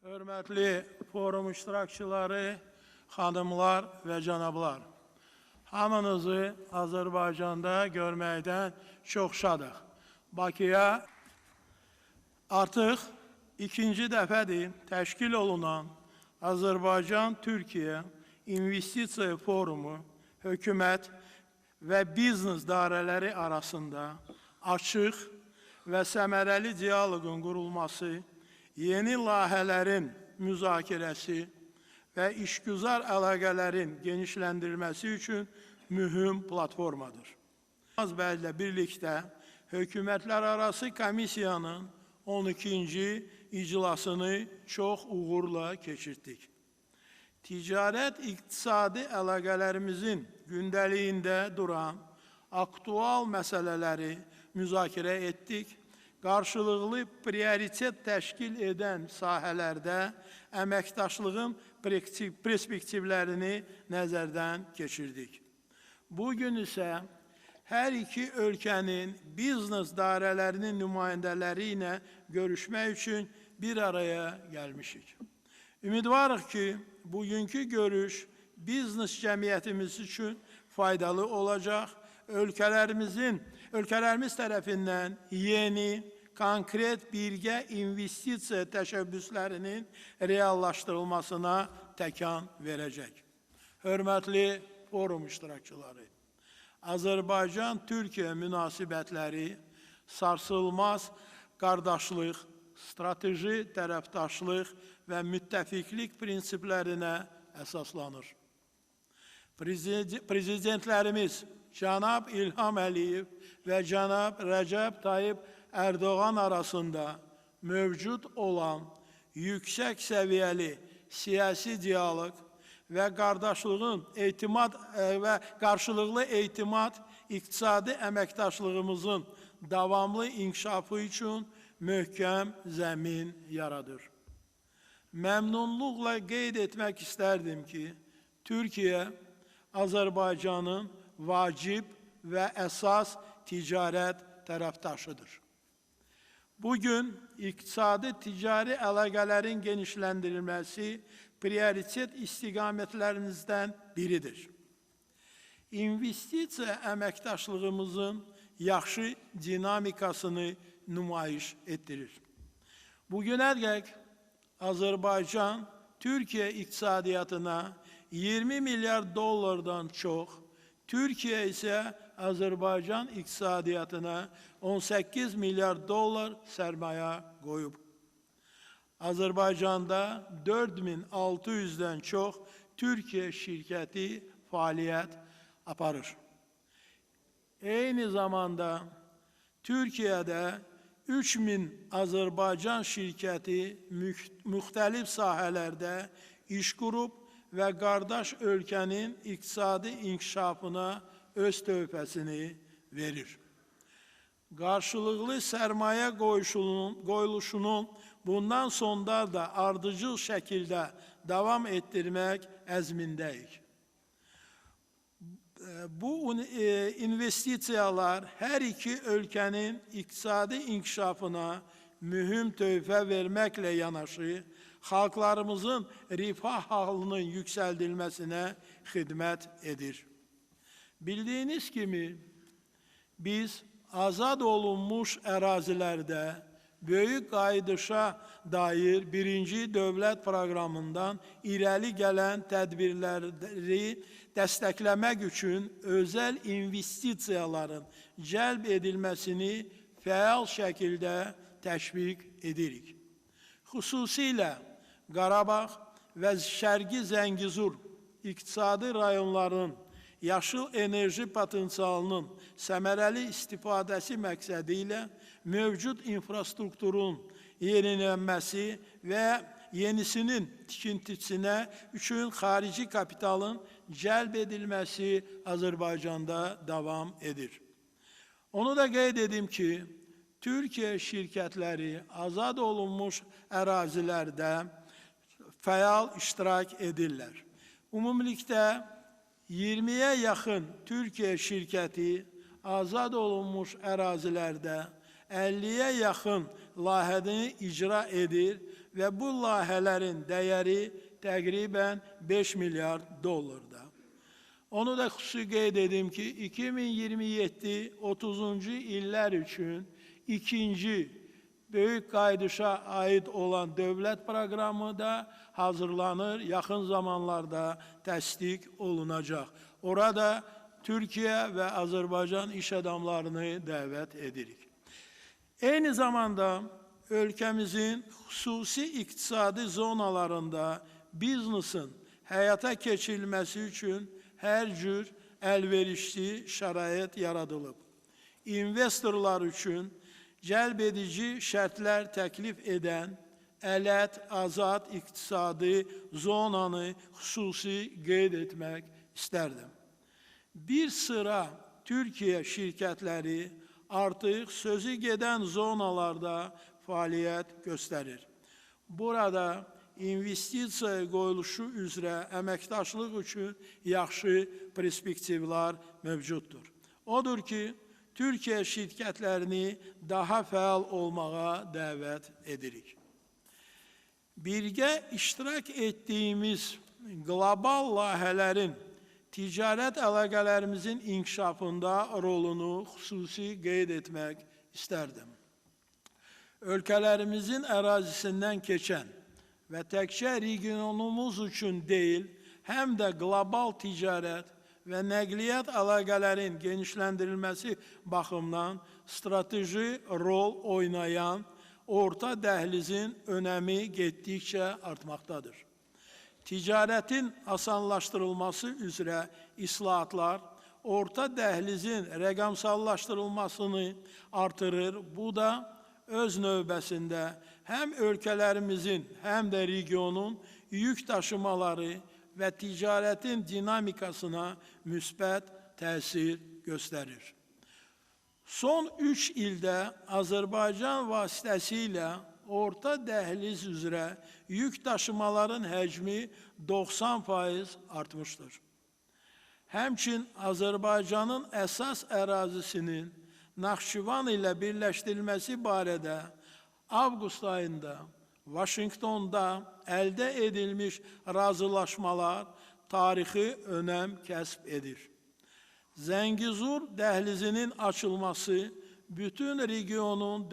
Hörmətli forum iştirakçıları, xanımlar və cənablar, hamınızı Azərbaycanda görməkdən çox şadıq. Bakıya artıq ikinci dəfədir təşkil olunan Azərbaycan-Türkiyə İnvestisiya Forumu, hökumət və biznes dairələri arasında açıq və səmərəli diyaloqun qurulması, yeni layihələrin müzakirəsi və işgüzar əlaqələrin genişləndirilməsi üçün mühüm platformadır. Azbərlə birlikdə hökumətlərarası komissiyanın 12-ci iclasını çox uğurla keçirdik. Ticarət-iqtisadi əlaqələrimizin gündəliyində duran aktual məsələləri müzakirə etdik. Qarşılıqlı prioritet təşkil edən sahələrdə əməkdaşlığın perspektivlərini nəzərdən keçirdik. Bugün isə hər iki ölkənin biznes dairələrinin nümayəndələri ilə görüşmək üçün bir araya gəlmişik. Ümidvarıq ki, bugünkü görüş biznes cəmiyyətimiz üçün faydalı olacaq, ölkələrimiz tərəfindən yeni, konkret birgə investisiya təşəbbüslərinin reallaşdırılmasına təkan verəcək. Hörmətli forum iştirakçıları, Azərbaycan-Türkiyə münasibətləri sarsılmaz qardaşlıq, strateji tərəfdaşlıq və müttəfiqlik prinsiplərinə əsaslanır. Prezidentlərimiz Cənab İlham Əliyev və Cənab Rəcəb Tayyip Ərdoğan arasında mövcud olan yüksək səviyyəli siyasi dialoq və qarşılıqlı etimad iqtisadi əməkdaşlığımızın davamlı inkişafı üçün möhkəm zəmin yaradır. Məmnunluqla qeyd etmək istərdim ki, Türkiyə Azərbaycanın vacib və əsas ticarət tərəfdaşıdır. Bugün iqtisadi ticari əlaqələrin genişləndirilməsi prioritet istiqamətlərimizdən biridir. İnvestisiya əməkdaşlığımızın yaxşı dinamikasını nümayiş etdirir. Bugünədək Azərbaycan Türkiyə iqtisadiyyatına 20 milyar dollardan çox, Türkiyə isə Azərbaycan iqtisadiyyatına 18 milyar dollar sərmayə qoyub. Azərbaycanda 4600-dən çox Türkiyə şirkəti fəaliyyət aparır. Eyni zamanda Türkiyədə 3000 Azərbaycan şirkəti müxtəlif sahələrdə iş qurub və qardaş ölkənin iqtisadi inkişafına öz töhfəsini verir. Qarşılıqlı sərmayə qoyuluşunun bundan sonra da ardıcıl şəkildə davam etdirmək əzmindəyik. Bu investisiyalar hər iki ölkənin iqtisadi inkişafına mühüm töhfə verməklə yanaşı, xalqlarımızın rifah halının yüksəldilməsinə xidmət edir. Bildiyiniz kimi, biz azad olunmuş ərazilərdə böyük qayıdışa dair birinci dövlət proqramından irəli gələn tədbirləri dəstəkləmək üçün özəl investisiyaların cəlb edilməsini fəal şəkildə təşviq edirik. Xüsusilə Qarabağ və Şərqi Zəngizur iqtisadi rayonlarının yaşıl enerji potensialının səmərəli istifadəsi məqsədi ilə mövcud infrastrukturun yenilənməsi və yenisinin tikintisinə üçün xarici kapitalın cəlb edilməsi Azərbaycanda davam edir. Onu da qeyd edim ki, Türkiyə şirkətləri azad olunmuş ərazilərdə fəal iştirak edirlər. Ümumilikdə 20-yə yaxın Türkiyə şirkəti azad olunmuş ərazilərdə 50-yə yaxın layihəni icra edir və bu layihələrin dəyəri təqribən 5 milyard dollardır. Onu da xüsusi qeyd edim ki, 2027-30-cu illər üçün ikinci böyük qaydışa aid olan dövlət proqramı da hazırlanır, yaxın zamanlarda təsdiq olunacaq. Orada Türkiyə və Azərbaycan iş adamlarını dəvət edirik. Eyni zamanda ölkəmizin xüsusi iqtisadi zonalarında biznesin həyata keçirilməsi üçün hər cür əlverişli şərait yaradılıb. İnvestorlar üçün cəlb edici şərtlər təklif edən ələt, azad iqtisadi zonanı xüsusi qeyd etmək istərdim. Bir sıra Türkiyə şirkətləri artıq sözü gedən zonalarda fəaliyyət göstərir. Burada investisiya qoyuluşu üzrə əməkdaşlıq üçün yaxşı perspektivlər mövcuddur. Odur ki, Türkiyə şirkətlərini daha fəal olmağa dəvət edirik. Birgə iştirak etdiyimiz qlobal layihələrin ticarət əlaqələrimizin inkişafında rolunu xüsusi qeyd etmək istərdim. Ölkələrimizin ərazisindən keçən və təkcə regionumuz üçün deyil, həm də qlobal ticarət və nəqliyyat əlaqələrin genişləndirilməsi baxımından strateji rol oynayan orta dəhlizin önəmi getdikcə artmaqdadır. Ticarətin asanlaşdırılması üzrə islahatlar orta dəhlizin rəqəmsallaşdırılmasını artırır. Bu da öz növbəsində həm ölkələrimizin, həm də regionun yük daşımaları və ticarətin dinamikasına müsbət təsir göstərir. Son 3 ildə Azərbaycan vasitəsilə orta dəhliz üzrə yük daşımaların həcmi 90% artmışdır. Həmçin Azərbaycanın əsas ərazisinin Naxçıvan ilə birləşdirilməsi barədə avqust ayında Vaşinqtonda əldə edilmiş razılaşmalar tarixi önəm kəsb edir. Zəngizur dəhlizinin açılması bütün region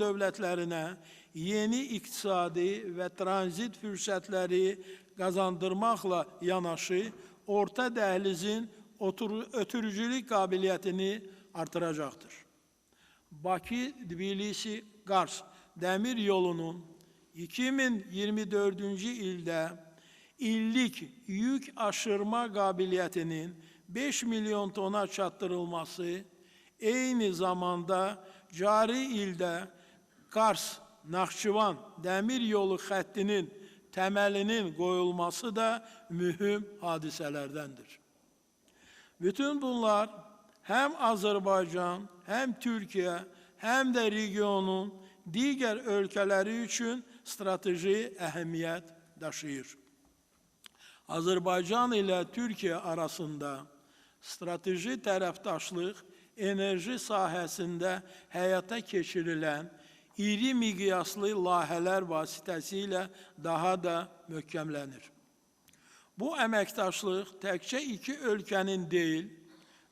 dövlətlərinə yeni iqtisadi və tranzit fürsətləri qazandırmaqla yanaşı, orta dəhlizin ötürücülük qabiliyyətini artıracaqdır. Bakı-Tbilisi-Qars dəmir yolunun 2024-cü ildə illik yük aşırma qabiliyyətinin 5 milyon tona çatdırılması, eyni zamanda cari ildə Kars-Naxçıvan dəmir yolu xəttinin təməlinin qoyulması da mühüm hadisələrdəndir. Bütün bunlar həm Azərbaycan, həm Türkiyə, həm də regionun digər ölkələri üçün strateji əhəmiyyət daşıyır. Azərbaycan ilə Türkiyə arasında strateji tərəfdaşlıq enerji sahəsində həyata keçirilən iri miqyaslı layihələr vasitəsilə daha da möhkəmlənir. Bu əməkdaşlıq təkcə iki ölkənin deyil,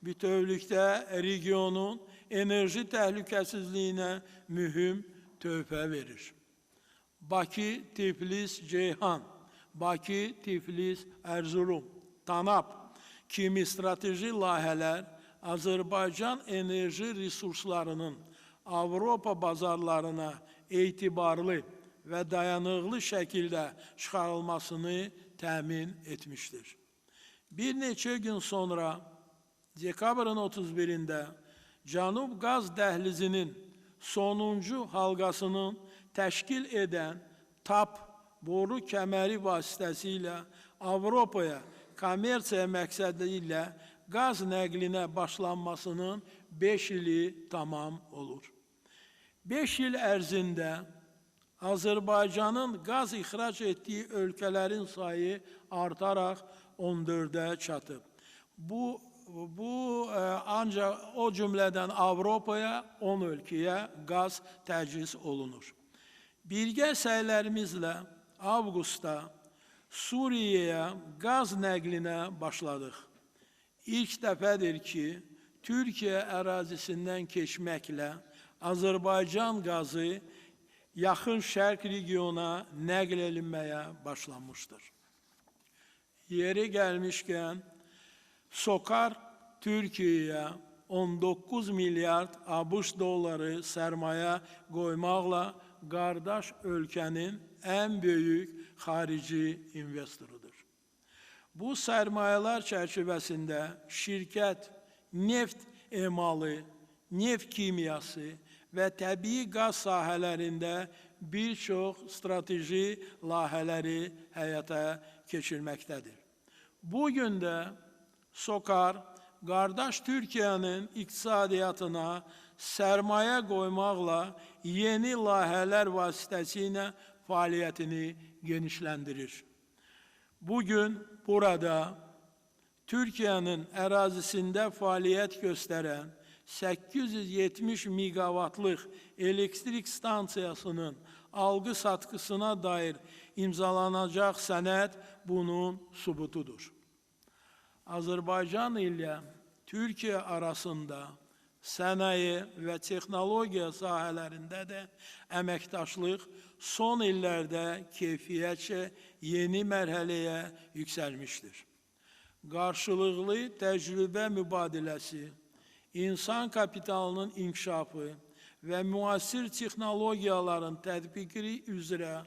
bütövlükdə regionun enerji təhlükəsizliyinə mühüm töhfə verir. Bakı, Tiflis, Ceyhan, Bakı, Tiflis, Erzurum, Tanap kimi strateji layihələr Azərbaycan enerji resurslarının Avropa bazarlarına etibarlı və dayanıqlı şəkildə çıxarılmasını təmin etmişdir. Bir neçə gün sonra, dekabrın 31-də Cənub qaz dəhlizinin sonuncu halqasının təşkil edən TAP boru kəməri vasitəsilə Avropaya kommersiya məqsədi ilə qaz nəqlinə başlanmasının 5 ili tamam olur. 5 il ərzində Azərbaycanın qaz ixrac etdiyi ölkələrin sayı artaraq 14-ə çatıb. Bu ancaq o cümlədən Avropaya 10 ölkəyə qaz təchiz olunur. Birgə səylərimizlə avqustda Suriyeyə qaz nəqlinə başladıq. İlk dəfədir ki, Türkiyə ərazisindən keçməklə Azərbaycan qazı yaxın şərq regionuna nəql edilməyə başlanmışdır. Yeri gəlmişkən, SOCAR Türkiyəyə 19 milyard ABŞ dolları sərmayə qoymaqla qardaş ölkənin ən böyük xarici investorudur. Bu sərmayələr çərçivəsində şirkət neft emalı, neft kimyası və təbii qaz sahələrində bir çox strateji layihələri həyata keçirməkdədir. Bugün də SOCAR, qardaş Türkiyənin iqtisadiyyatına sərmayə qoymaqla yeni layihələr vasitəsilə fəaliyyətini genişləndirir. Bugün burada Türkiyənin ərazisində fəaliyyət göstərən 870 meqavatlıq elektrik stansiyasının alqı-satqısına dair imzalanacaq sənəd bunun sübutudur. Azərbaycan ilə Türkiyə arasında sənaye və texnologiya sahələrində də əməkdaşlıq son illərdə keyfiyyətcə yeni mərhələyə yüksəlmişdir. Qarşılıqlı təcrübə mübadiləsi, insan kapitalının inkişafı və müasir texnologiyaların tətbiqi üzrə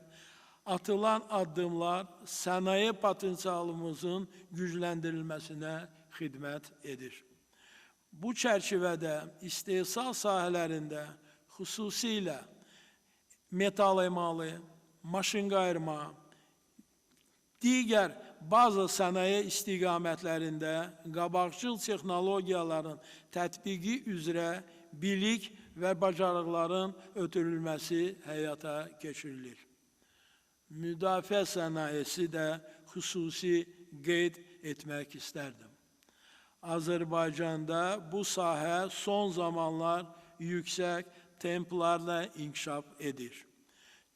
atılan addımlar sənaye potensialımızın gücləndirilməsinə xidmət edir. Bu çərçivədə istehsal sahələrində xüsusilə metal emalı, maşın qayırma, digər bazı sənaye istiqamətlərində qabaqcıl texnologiyaların tətbiqi üzrə bilik və bacarıqların ötürülməsi həyata keçirilir. Müdafiə sənayesi də xüsusi qeyd etmək istərdim. Azərbaycanda bu sahə son zamanlar yüksək templarla inkişaf edir.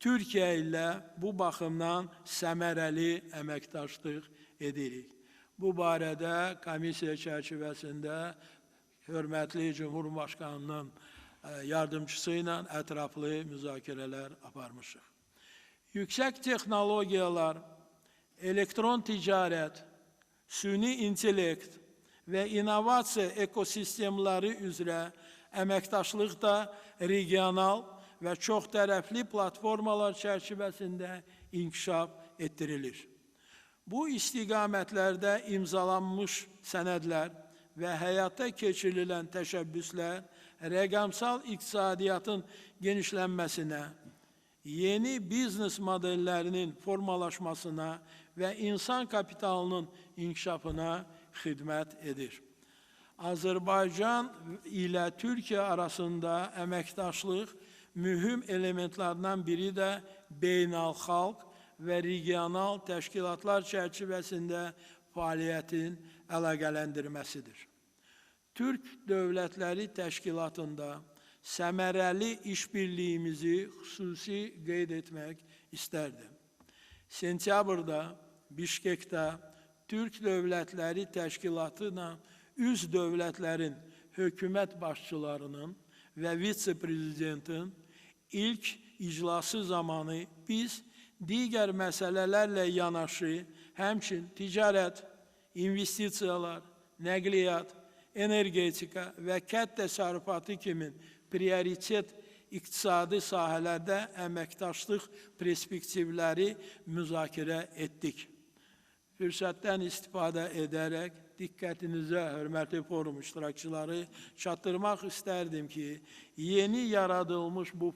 Türkiyə ilə bu baxımdan səmərəli əməkdaşlıq edirik. Bu barədə komissiya çərçivəsində hörmətli Cumhurbaşqanının yardımcısı ilə ətraflı müzakirələr aparmışıq. Yüksək texnologiyalar, elektron ticarət, süni intellekt və innovasiya ekosistemləri üzrə əməkdaşlıqda regional və çox tərəfli platformalar çərçivəsində inkişaf etdirilir. Bu istiqamətlərdə imzalanmış sənədlər və həyata keçirilən təşəbbüslər rəqəmsal iqtisadiyyatın genişlənməsinə, yeni biznes modellərinin formalaşmasına və insan kapitalının inkişafına xidmət edir. Azərbaycan ilə Türkiyə arasında əməkdaşlıq mühüm elementlərdən biri də beynəlxalq və regional təşkilatlar çərçivəsində fəaliyyətin əlaqələndirməsidir. Türk Dövlətləri Təşkilatında səmərəli işbirliyimizi xüsusi qeyd etmək istərdim. Sentyabrda Bişkekdə Türk Dövlətləri Təşkilatına üzv dövlətlərin hökumət başçılarının və vitse-prezidentin ilk iclası zamanı biz digər məsələlərlə yanaşı, həmçin ticarət, investisiyalar, nəqliyyat, energetika və kənd təsərrüfatı kimi prioritet iqtisadi sahələrdə əməkdaşlıq perspektivləri müzakirə etdik. Fürsətdən istifadə edərək diqqətinizə, hörmətli forum iştirakçıları, çatdırmaq istərdim ki, yeni yaradılmış bu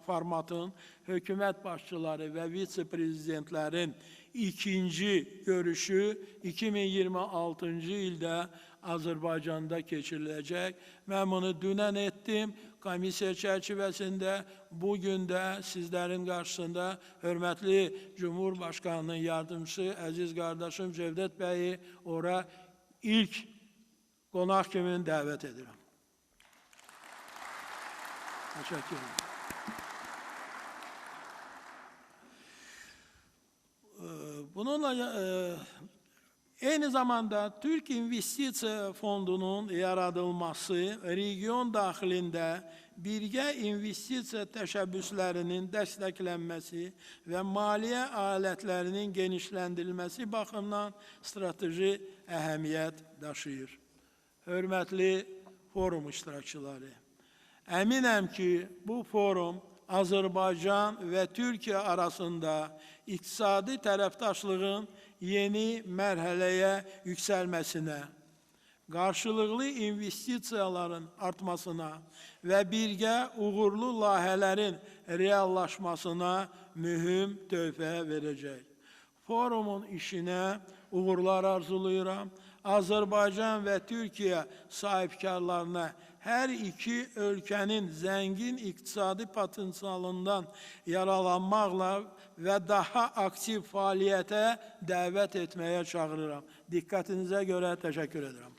formatın hökumət başçıları və vitse-prezidentlərin ikinci görüşü 2026-cı ildə Azərbaycanda keçiriləcək. Mən bunu dünən etdim. Komissiya çərçivəsində bugün də sizlərin qarşısında hörmətli Cumhurbaşqanının yardımcısı, əziz qardaşım Cevdet bəyi ora ilk qonaq kimi dəvət edirəm. Təşəkkür ederim. Bununla aynı zamanda Türk İnvestisiya Fondu'nun yaradılması, region daxilində birgə investisiya təşəbbüslərinin dəstəklənməsi və maliyyə alətlərinin genişləndirilməsi baxımından strateji əhəmiyyət daşıyır. Hörmətli forum iştirakçıları, əminəm ki, bu forum Azərbaycan və Türkiyə arasında iqtisadi tərəfdaşlığın yeni mərhələyə yüksəlməsinə, qarşılıqlı investisiyaların artmasına və birgə uğurlu layihələrin reallaşmasına mühüm töhfə verəcək. Forumun işinə uğurlar arzulayıram. Azərbaycan və Türkiyə sahibkarlarına hər iki ölkənin zəngin iqtisadi potensialından yaralanmaqla və daha aktiv fəaliyyətə dəvət etməyə çağırıram. Diqqətinizə görə təşəkkür edirəm.